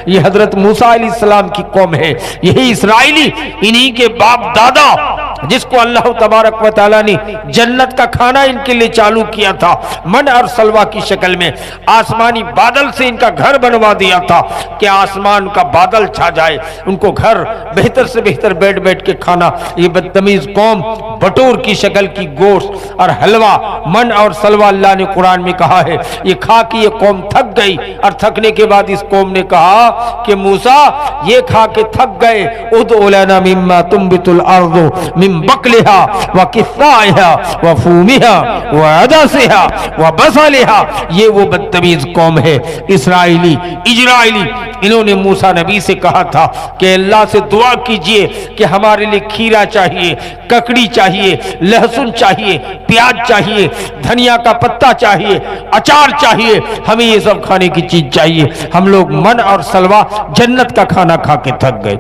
ये हजरत मूसा अलैहिस्सलाम की कौम है, यही इसराइली, इन्हीं के बाप दादा जिसको अल्लाह तबारक व तआला ने जन्नत का खाना इनके लिए चालू किया था, मन और सलवा की शक्ल में आसमानी बादल से इनका घर बनवा दिया था कि आसमान का बादल छा जाए, उनको घर बेहतर से बेहतर बैठ बैठ के खाना। ये बदतमीज कौम बटूर की शक्ल की गोश्त और हलवा, मन और सलवा अल्लाह ने कुरान में कहा है, ये खा के ये कौम थक गई। और थकने के बाद इस कौम ने कहा कि मूसा ये खा के थक गए, उदउ लना मिम्मा तुंबितुल अर्दु मिन बकलिहा व किस्साइहा व फूमिहा व अदसिहा व बसलिहा। ये वो बदतमीज कौम है इसराइली, इजराइली। इन्होंने मूसा नबी से कहा था कि अल्लाह से दुआ कीजिए कि हमारे लिए खीरा चाहिए, ककड़ी चाहिए, लहसुन चाहिए, प्याज चाहिए, धनिया का पत्ता चाहिए, अचार चाहिए, हमें ये सब खाने की चीज चाहिए। हम लोग मन और सलवा जन्नत का खाना खा के थक गए।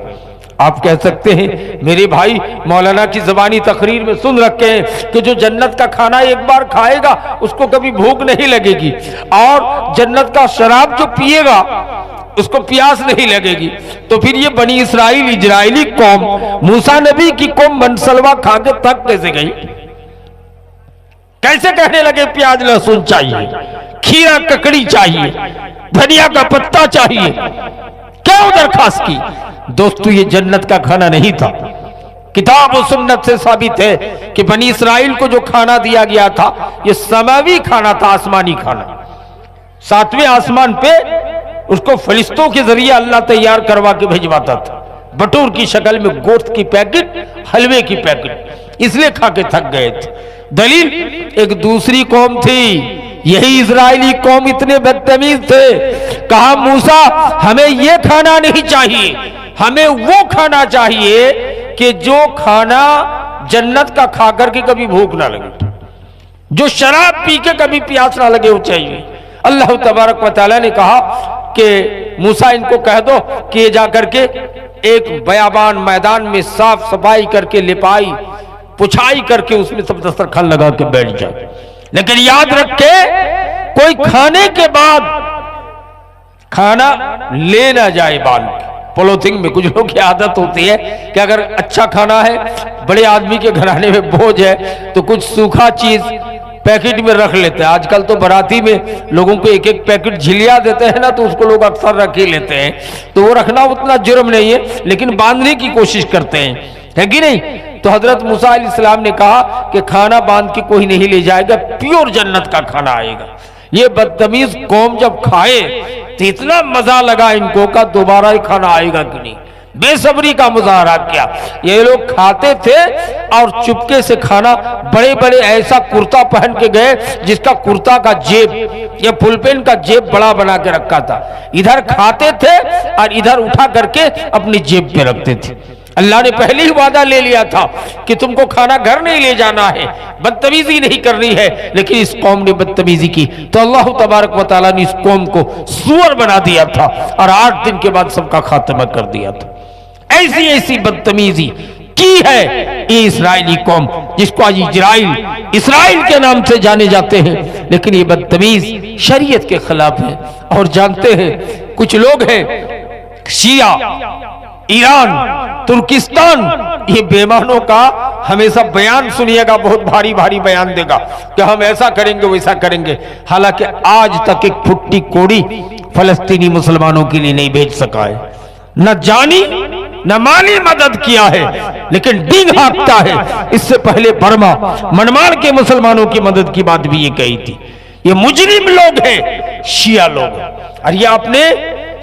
आप कह सकते हैं मेरे भाई मौलाना की ज़बानी तकरीर में सुन रखे हैं कि जो जन्नत का खाना एक बार खाएगा उसको कभी भूख नहीं लगेगी, और जन्नत का शराब जो पिएगा उसको प्यास नहीं लगेगी। तो फिर ये बनी इसराइल इजराइली कौम, मूसा नबी की कौम मनसलवा खा के थक कैसे गई? कैसे कहने लगे प्याज लहसुन चाहिए, खीरा ककड़ी चाहिए, धनिया का पत्ता चाहिए? क्या दरखास्त की? दोस्तों ये जन्नत का खाना नहीं था। किताब और सुन्नत से साबित है कि बनी इसराइल को जो खाना दिया गया था ये समावी खाना था, आसमानी खाना। सातवें आसमान पे उसको फरिश्तों के जरिए अल्लाह तैयार करवा के भिजवाता था, बटूर की शक्ल में गोश्त की पैकेट, हलवे की पैकेट, इसलिए खा के थक गए थे। दलील एक दूसरी कौम थी, यही इजराइली कौम इतने बदतमीज थे, कहा मूसा हमें यह खाना नहीं चाहिए, हमें वो खाना चाहिए कि जो खाना जन्नत का खा करके कभी भूख ना लगे, जो शराब पी के कभी प्यास ना लगे, वो चाहिए। अल्लाह तबारक व तआला ने कहा कि मूसा इनको कह दो कि ये जाकर के एक बयाबान मैदान में साफ सफाई करके, लिपाई पुछाई करके उसमें सब दस्तरखान लगा के बैठ जाए। लेकिन याद रखे कोई खाने के बाद खाना ले ना जाए बांध के पॉलिथीन में। कुछ लोग की आदत होती है कि अगर अच्छा खाना है, बड़े आदमी के घराने में भोज है, तो कुछ सूखा चीज पैकेट में रख लेते हैं। आजकल तो बाराती में लोगों को एक एक पैकेट झिलिया देते हैं ना, तो उसको लोग अक्सर रख ही लेते हैं। तो वो रखना उतना जुर्म नहीं है, लेकिन बांधने की कोशिश करते हैं, है कि नहीं? तो हजरत मूसा अलैहिस्सलाम ने कहा कि खाना बांध के कोई नहीं ले जाएगा, प्योर जन्नत का खाना आएगा। ये बदतमीज कौम जब खाए तो इतना मजा लगा इनको का दोबारा ही खाना आएगा कि नहीं, बेसब्री का मुजाहरा किया। ये लोग खाते थे और चुपके से खाना, बड़े बड़े ऐसा कुर्ता पहन के गए जिसका कुर्ता का जेब या फुलपेन का जेब बड़ा बना के रखा था। इधर खाते थे और इधर उठा करके अपनी जेब पे रखते थे। अल्लाह ने पहले ही वादा ले लिया था कि तुमको खाना घर नहीं ले जाना है, बदतमीजी नहीं करनी है, लेकिन इस कौम ने बदतमीजी की तो अल्लाह तबारक व तआला ने इस कौम को सूअर बना दिया था और 8 दिन के बाद सबका खात्मा कर दिया था। ऐसी ऐसी बदतमीजी की है ये इसराइली कौम, जिसको आज इसराइल के नाम से जाने जाते हैं, लेकिन ये बदतमीज शरीयत के खिलाफ है। और जानते हैं कुछ लोग हैं शिया, ईरान, तुर्किस्तान, ये बेईमानों का हमेशा बयान सुनिएगा, बहुत भारी भारी बयान देगा कि हम ऐसा करेंगे वैसा करेंगे। हालांकि आज तक एक फुट्टी कोड़ी फलस्तीनी मुसलमानों के लिए नहीं भेज सका है, न जानी न माली मदद किया है, लेकिन डींग हाँकता है। इससे पहले बर्मा म्यांमार के मुसलमानों की मदद की बात भी ये कही थी। ये मुजरिम लोग हैं, शिया लोग, और ये अपने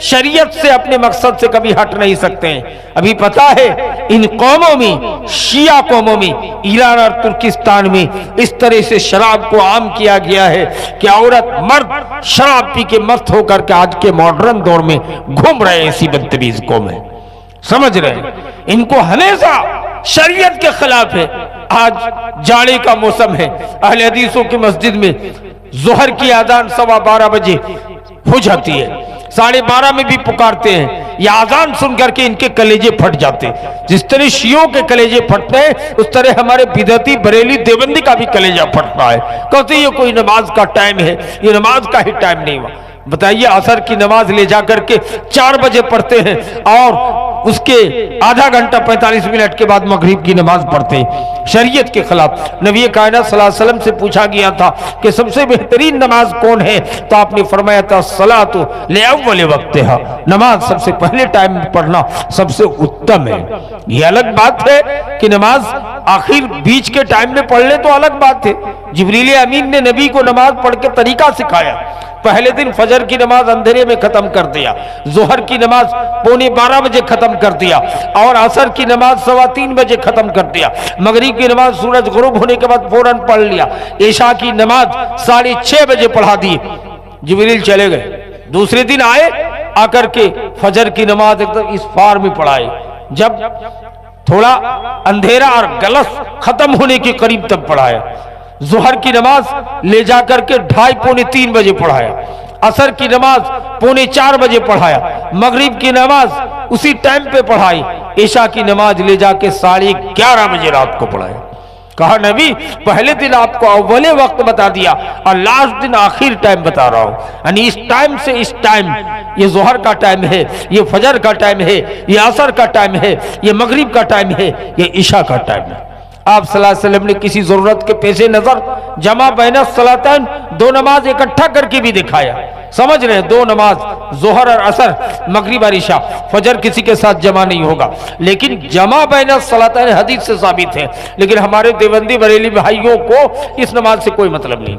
शरीयत से, अपने मकसद से कभी हट नहीं सकते हैं। अभी पता है इन कौमों में, शिया कौमों में, ईरान और तुर्किस्तान में इस तरह से शराब को आम किया गया है कि औरत मर्द शराब पी के मस्त होकर के आज के मॉडर्न दौर में घूम रहे हैं। ऐसी बदतमीज कौम है, समझ रहे हैं? इनको हमेशा शरीयत के खिलाफ है। आज जाड़े का मौसम है, अहले हदीसों की मस्जिद में जोहर की आजान 12:15 बजे हो जाती है, 12:30 में भी पुकारते हैं। ये आजान सुन करके इनके कलेजे फट जाते हैं। जिस तरह शियों के कलेजे फटते हैं उस तरह हमारे बिदअती बरेली देवबंदी का भी कलेजा फटता है। कहते ये कोई नमाज का टाइम है, ये नमाज का ही टाइम नहीं हुआ। बताइए, असर की नमाज ले जाकर के 4 बजे पढ़ते हैं और उसके आधा घंटा 45 मिनट के बाद मगरिब की नमाज पढ़ते हैं, शरीयत के खिलाफ। नबी कायनात सल्लल्लाहु अलैहि वसल्लम से पूछा गया था कि सबसे बेहतरीन नमाज कौन है, तो आपने फरमाया था सलातु लिअव्वल वक्तिहा, नमाज सबसे पहले टाइम में पढ़ना सबसे उत्तम है। ये अलग बात है कि नमाज आखिर बीच के टाइम में पढ़ ले तो अलग बात है। जिब्रील अमीन ने नबी को नमाज पढ़ के तरीका सिखाया। पहले दिन फजर की नमाज अंधेरे में खत्म कर दिया, जोहर की नमाज 11:45 बजे खत्म कर दिया और असर की नमाज 3:15 बजे खत्म कर दिया। मगरिब की नमाज सूरज गुरूब होने के बाद फौरन पढ़ लिया। ईशा की नमाज 6:30 बजे पढ़ा दी। जिब्रील चले गए। दूसरे दिन आए, आकर के फजर की नमाज एकदम इस फार में पढ़ाए। जब थोड़ा अंधेरा और गलस खत्म होने के करीब तक पढ़ाया। जोहर की नमाज ले जाकर के 2:30-3 बजे पढ़ाया। असर की नमाज 3:45 बजे पढ़ाया। मगरिब की नमाज उसी टाइम पे पढ़ाई। ईशा की नमाज ले जाके 11:30 बजे रात को पढ़ाया। कहा नबी पहले दिन आपको अव्वले वक्त बता दिया और लास्ट दिन आखिर टाइम बता रहा हूं, यानी इस टाइम से इस टाइम, ये जोहर का टाइम है, ये फजर का टाइम है, ये असर का टाइम है, ये मगरिब का टाइम है, ये ईशा का टाइम है। आप सल्लल्लाहु अलैहि वसल्लम ने किसी जरूरत के पेशे नजर जमा बैन सलातैन, 2 नमाज इकट्ठा करके भी दिखाया। समझ रहे हैं, 2 नमाज जोहर और असर, मगरिब और ईशा, फजर किसी के साथ जमा नहीं होगा, लेकिन जमा बैन सलातैन हदीस से साबित है। लेकिन हमारे देवबंदी बरेली भाइयों को इस नमाज से कोई मतलब नहीं।